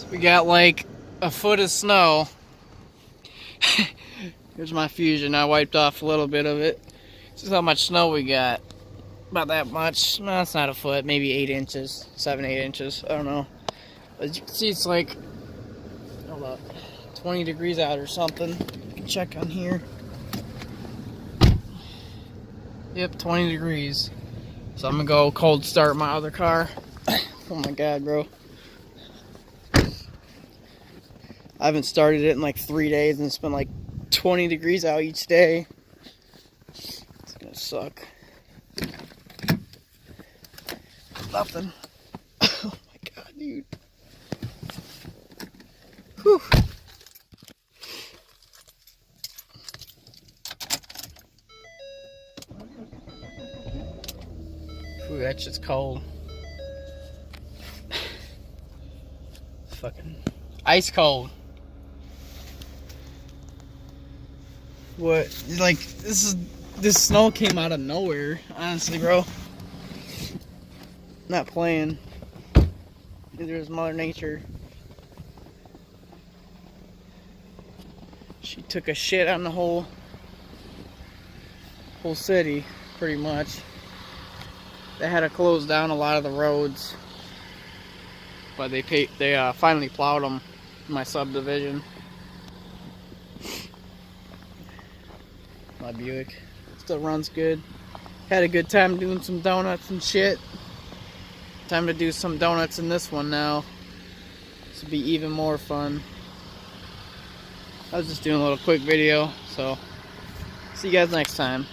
So we got like a foot of snow. Here's my Fusion. I wiped off a little bit of it. This is how much snow we got. About that much. No, it's not a foot. Maybe 8 inches. 7, 8 inches. I don't know. As you can see, it's like, hold up, 20 degrees out or something. You can check on here. Yep, 20 degrees. So I'm gonna go cold start my other car. Oh my god, bro. I haven't started it in like 3 days and it's been like 20 degrees out each day. It's gonna suck. Nothing. Oh my god, dude. Whew. Ooh, that shit's cold. Fucking ice cold. What? Like, this snow came out of nowhere, honestly, bro. Not playing. Neither is Mother Nature. She took a shit on the whole city, pretty much. They had to close down a lot of the roads, but they finally plowed them in my subdivision. My Buick still runs good. Had a good time doing some donuts and shit. Time to do some donuts in this one now. This will be even more fun. I was just doing a little quick video, so see you guys next time.